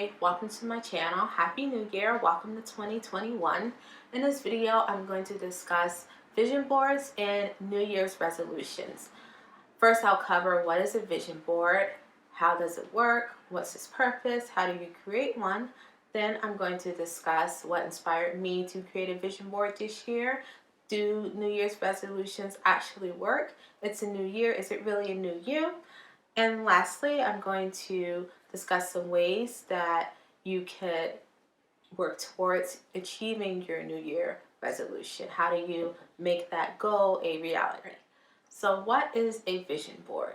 Hey, welcome to my channel. Happy New Year. Welcome to 2021. In this video, I'm going to discuss vision boards and New Year's resolutions. First, I'll cover what is a vision board, how does it work, what's its purpose, how do you create one. Then I'm going to discuss what inspired me to create a vision board this year. Do New Year's resolutions actually work? It's a new year. Is it really a new you? And lastly, I'm going to discuss some ways that you could work towards achieving your New Year resolution. How do you make that goal a reality? So what is a vision board?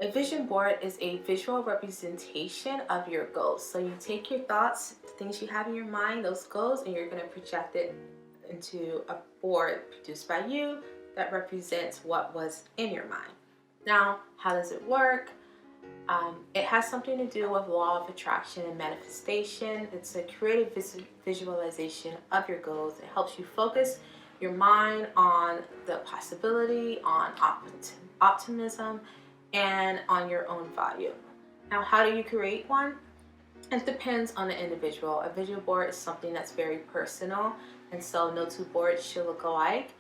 A vision board is a visual representation of your goals. So you take your thoughts, the things you have in your mind, those goals, and you're going to project it into a board produced by you that represents what was in your mind. Now, how does it work? It has something to do with law of attraction and manifestation. It's a creative visualization of your goals. It helps you focus your mind on the possibility, on optimism, and on your own value. Now, how do you create one? It depends on the individual. A vision board is something that's very personal, and so no two boards should look alike.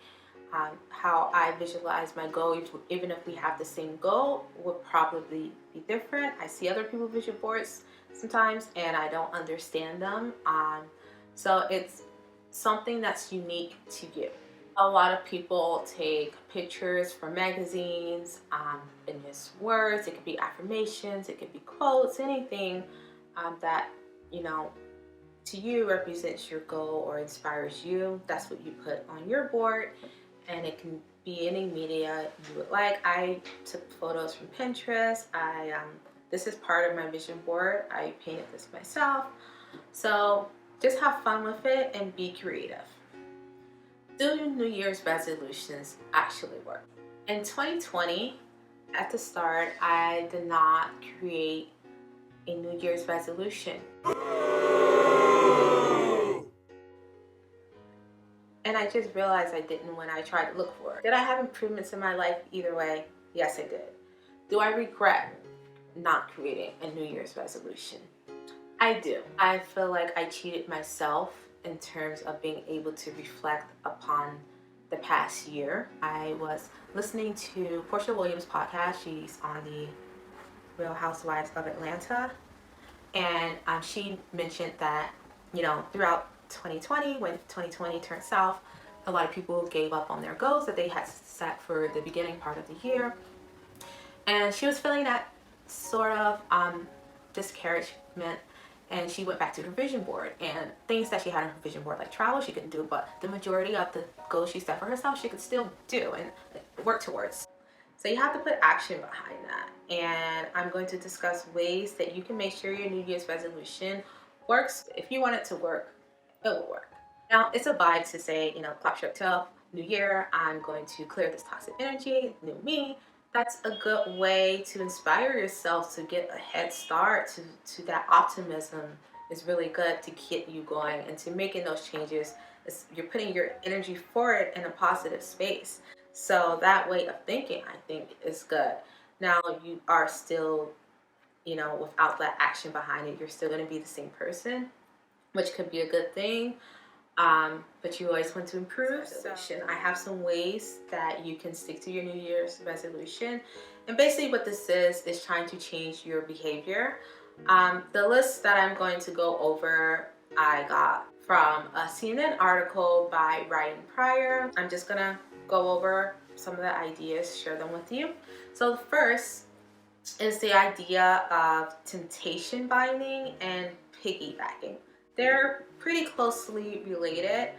How I visualize my goal, even if we have the same goal, would probably be different. I see other people's vision boards sometimes and I don't understand them. So it's something that's unique to you. A lot of people take pictures from magazines and just words. It could be affirmations, it could be quotes, anything that, to you represents your goal or inspires you. That's what you put on your board. And it can be any media you would like. I took photos from Pinterest. This is part of my vision board. I painted this myself. So just have fun with it and be creative. Do New Year's resolutions actually work? In 2020, at the start, I did not create a New Year's resolution. And I just realized I didn't when I tried to look for it. Did I have improvements in my life either way? Yes, I did. Do I regret not creating a New Year's resolution? I do. I feel like I cheated myself in terms of being able to reflect upon the past year. I was listening to Portia Williams' podcast. She's on the Real Housewives of Atlanta. And she mentioned that, throughout 2020, when 2020 turned south, a lot of people gave up on their goals that they had set for the beginning part of the year. And she was feeling that sort of discouragement, and she went back to her vision board, and things that she had on her vision board like travel she couldn't do, but the majority of the goals she set for herself she could still do and work towards. So you have to put action behind that, and I'm going to discuss ways that you can make sure your New Year's resolution works. If you want it to work, it will work. Now, it's a vibe to say, clap your tail, new year, I'm going to clear this toxic energy, new me. That's a good way to inspire yourself to get a head start to that optimism. Is really good to get you going and to making those changes. You're putting your energy forward in a positive space. So that way of thinking, I think, is good. Now, you are still, without that action behind it, you're still going to be the same person, which could be a good thing, but you always want to improve. I have some ways that you can stick to your New Year's resolution, and basically what this is trying to change your behavior. The list that I'm going to go over, I got from a CNN article by Ryan Pryor. I'm just gonna go over some of the ideas, share them with you. So the first is the idea of temptation binding and piggybacking. They're pretty closely related.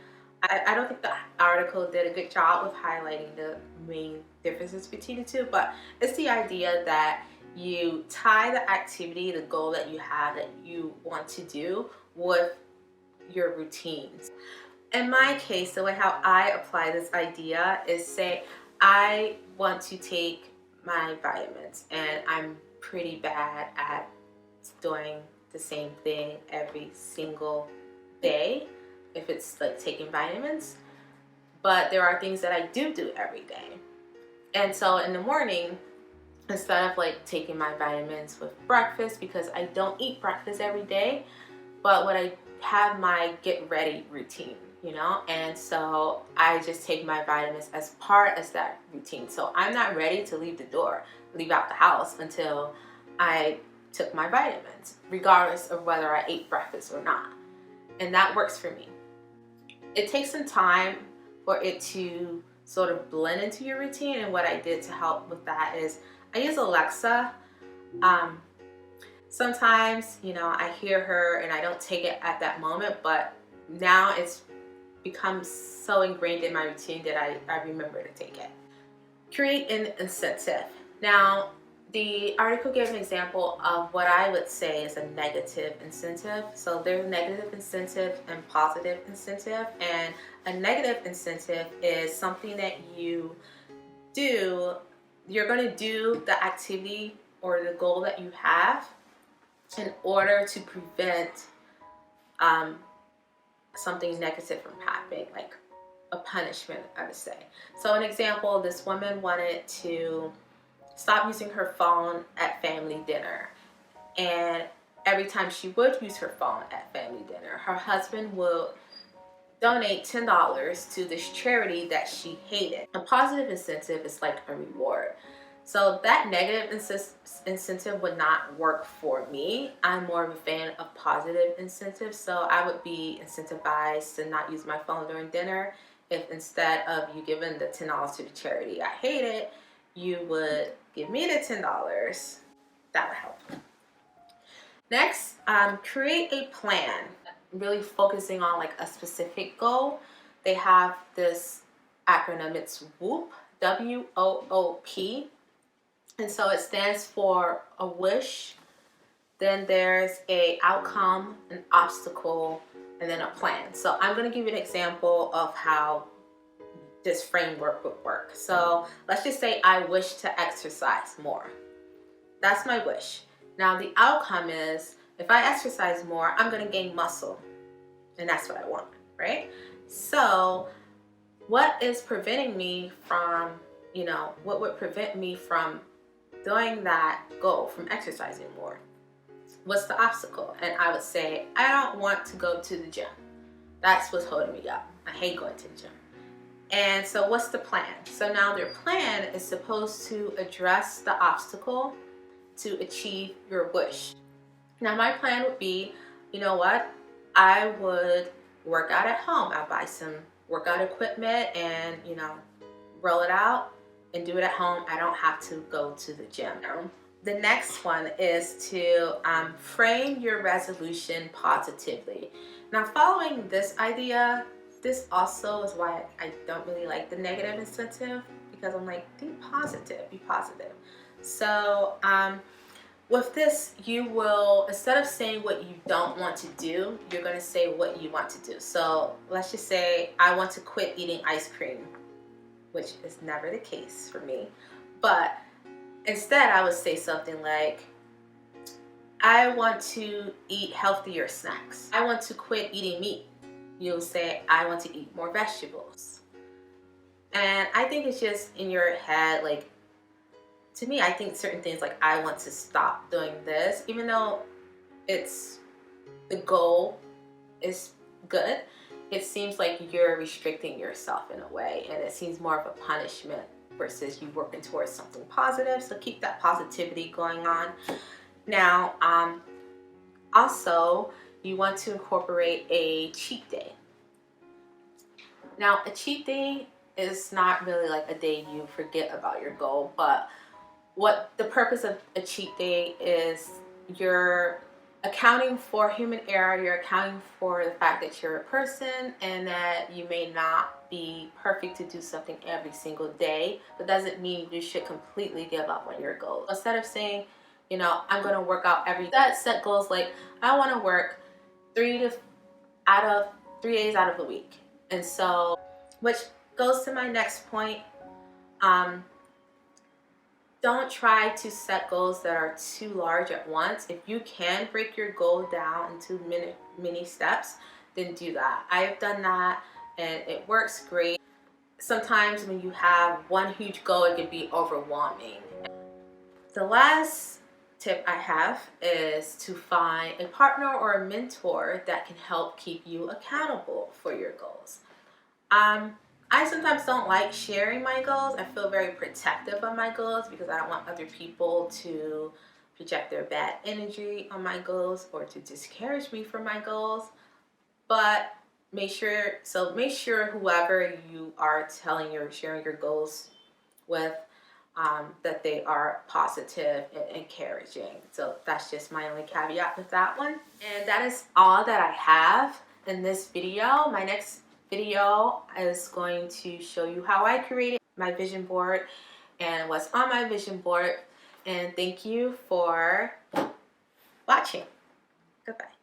I don't think the article did a good job of highlighting the main differences between the two, but it's the idea that you tie the activity, the goal that you have that you want to do with your routines. In my case, the way how I apply this idea is, say I want to take my vitamins and I'm pretty bad at doing the same thing every single day if it's like taking vitamins, but there are things that I do every day. And so in the morning instead of like taking my vitamins with breakfast, because I don't eat breakfast every day, but what I have my get ready routine, you know, and so I just take my vitamins as part of that routine. So I'm not ready to leave out the house until I took my vitamins, regardless of whether I ate breakfast or not. And that works for me. It takes some time for it to sort of blend into your routine, and what I did to help with that is I use Alexa. Sometimes, you know, I hear her and I don't take it at that moment, but now it's become so ingrained in my routine that I remember to take it. Create an incentive. Now, the article gave an example of what I would say is a negative incentive. So there's a negative incentive and positive incentive. And a negative incentive is something that you do, you're going to do the activity or the goal that you have in order to prevent something negative from happening, like a punishment, I would say. So an example, this woman wanted to stop using her phone at family dinner. And every time she would use her phone at family dinner, her husband would donate $10 to this charity that she hated. A positive incentive is like a reward. So that negative incentive would not work for me. I'm more of a fan of positive incentives. So I would be incentivized to not use my phone during dinner if instead of you giving the $10 to the charity I hated, you would give me the $10. That would help. Next, create a plan. Really focusing on like a specific goal. They have this acronym, it's WOOP, WOOP. And so it stands for a wish, then there's a outcome, an obstacle, and then a plan. So I'm going to give you an example of how this framework would work. So let's just say I wish to exercise more. That's my wish. Now the outcome is if I exercise more, I'm going to gain muscle. And that's what I want, right? So what is preventing me from, you know, what would prevent me from doing that goal, from exercising more? What's the obstacle? And I would say, I don't want to go to the gym. That's what's holding me up. I hate going to the gym. And so what's the plan? So now their plan is supposed to address the obstacle to achieve your wish. Now my plan would be, you know what? I would work out at home. I'll buy some workout equipment and, you know, roll it out and do it at home. I don't have to go to the gym. The next one is to frame your resolution positively. Now, following this idea, this also is why I don't really like the negative incentive, because I'm like, be positive, be positive. So with this, you will, instead of saying what you don't want to do, you're going to say what you want to do. So let's just say I want to quit eating ice cream, which is never the case for me. But instead, I would say something like, I want to eat healthier snacks. I want to quit eating meat. You'll say, I want to eat more vegetables. And I think it's just in your head, like, to me, I think certain things like I want to stop doing this, even though it's the goal is good, it seems like you're restricting yourself in a way, and it seems more of a punishment versus you working towards something positive. So keep that positivity going on. Now, also, you want to incorporate a cheat day. Now, a cheat day is not really like a day you forget about your goal, but what the purpose of a cheat day is, you're accounting for human error, you're accounting for the fact that you're a person and that you may not be perfect to do something every single day, but doesn't mean you should completely give up on your goal. Instead of saying, you know, I'm going to work out every day, set goals like I want to work 3 days out of the week. And so, which goes to my next point, don't try to set goals that are too large at once. If you can break your goal down into mini steps, then do that. I've done that and it works great. Sometimes when you have one huge goal, it can be overwhelming. The last tip I have is to find a partner or a mentor that can help keep you accountable for your goals. I sometimes don't like sharing my goals. I feel very protective of my goals because I don't want other people to project their bad energy on my goals or to discourage me from my goals. But make sure whoever you are sharing your goals with, that they are positive and encouraging. So that's just my only caveat with that one. And that is all that I have in this video. My next video is going to show you how I created my vision board and what's on my vision board. And thank you for watching. Goodbye.